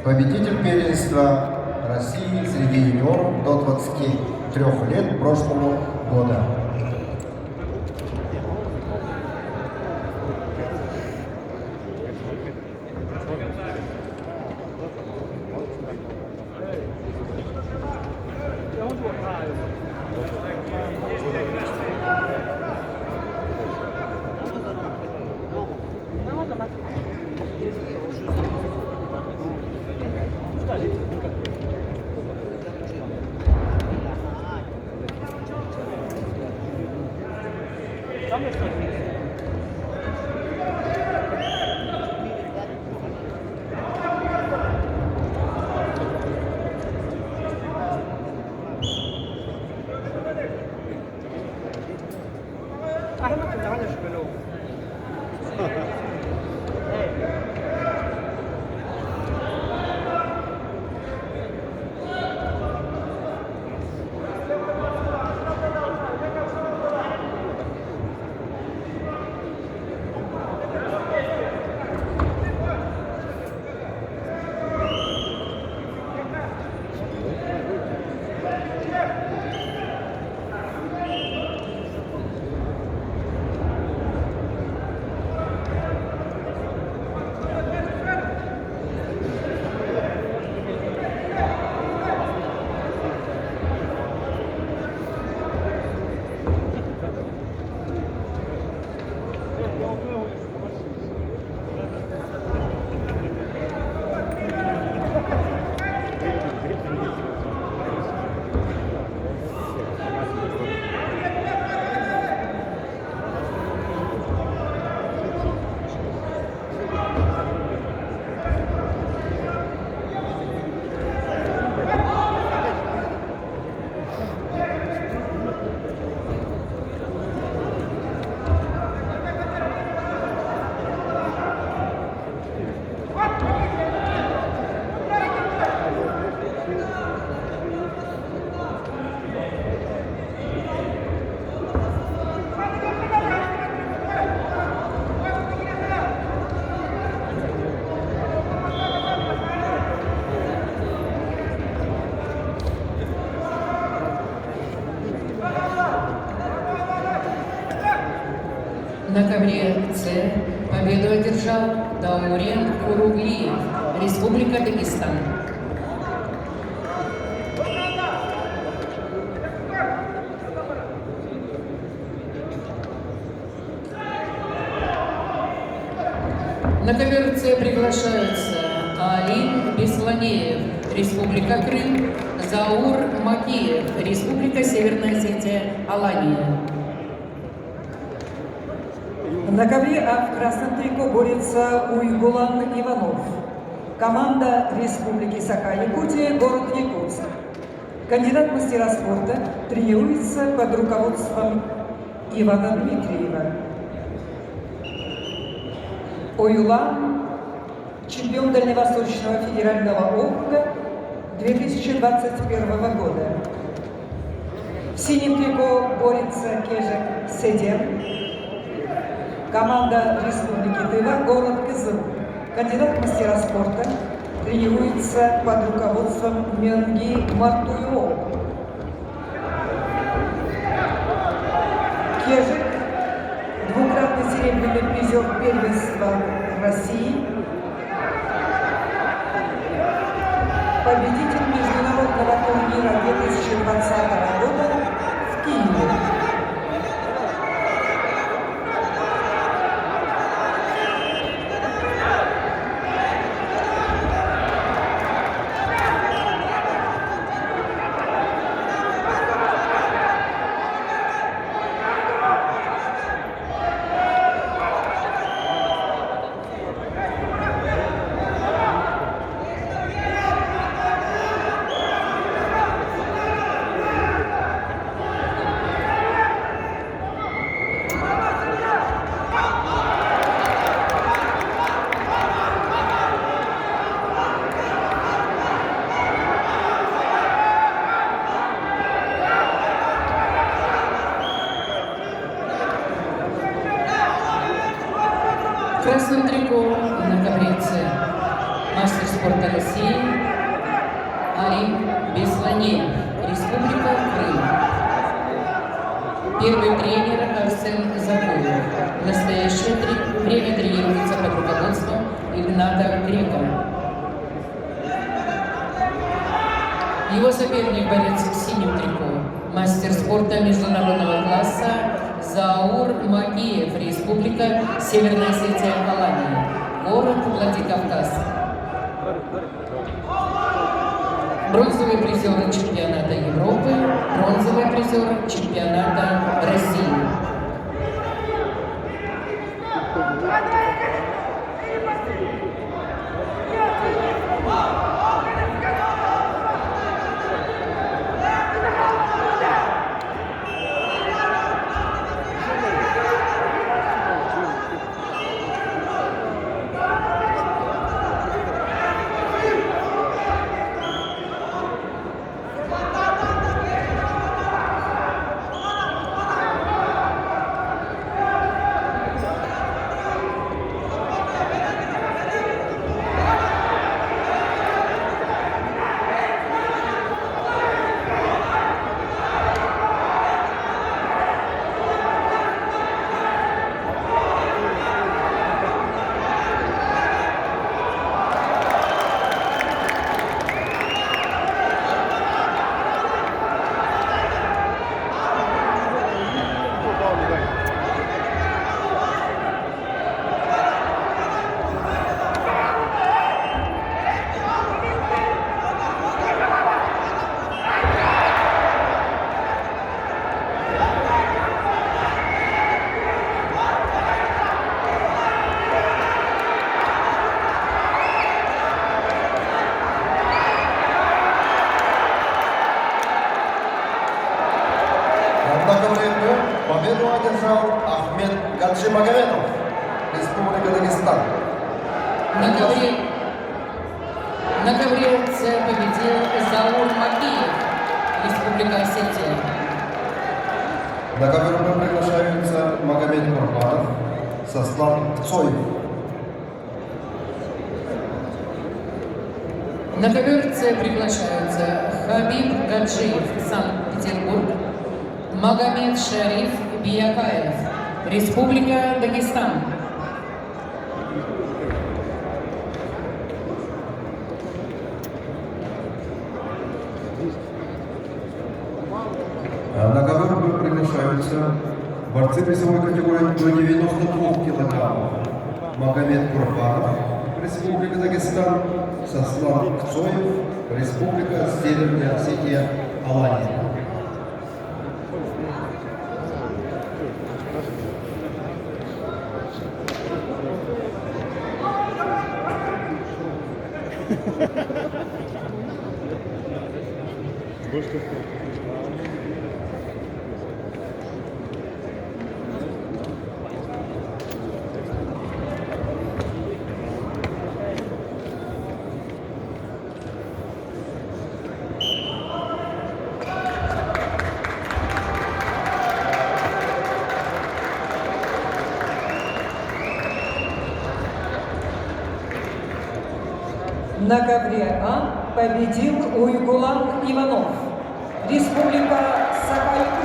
Победитель первенства России среди юниоров до 23 лет прошлого года. На ковре С победу одержал Даурен Куруглиев, Республика Дагестан. На ковер С приглашаются Алим Бесланеев, Республика Крым, Заур Макиев, Республика Северная Осетия, Алания. На ковре А в красном трико борется Уйгулан Иванов. Команда Республики Саха-Якутия, город Якутск. Кандидат в мастера спорта тренируется под руководством Ивана Дмитриева. Уйгулан – чемпион Дальневосточного федерального округа 2021 года. В синем трико борется Кежек Седен. Команда Республики Тыва, город Кызыл. Кандидат в мастера спорта тренируется под руководством Менги Мартуева. Кежик, двукратный серебряный призер первенства России, победитель международного турнира 2020 года в Киеве. В красном трико на ковре С мастер спорта спорта России Алим Бесланеев, Республика Крым. Первый тренер Арсен Закулов. В настоящее время тренируется под руководством Игната Грека. Его соперник, борец в синем трико, мастер спорта международного класса Заур Макиев, Республика Северная Осетия, Алания, город Владикавказ. Бронзовый призер чемпионата Европы, бронзовый призер чемпионата России. Победу одержал Ахмед Гаджимагомедов, Республика Дагестан. На ковре победил Заур Макиев, Республика Осетия. На ковер приглашаются Магомед Курбанов, Сослан Цоев. На ковер приглашаются Хабиб Гаджиев, Санкт-Петербург, Магомед Шариф Биякаев, Республика Дагестан. На ковер приглашаются борцы весовой категории до 92 килограммов. Магомед Курбанов, Республика Дагестан, Сослан Цоев, Республика Северная Осетия, Алания. На ковре А победил Уйгулан Иванов, Республика Саха-Якутия.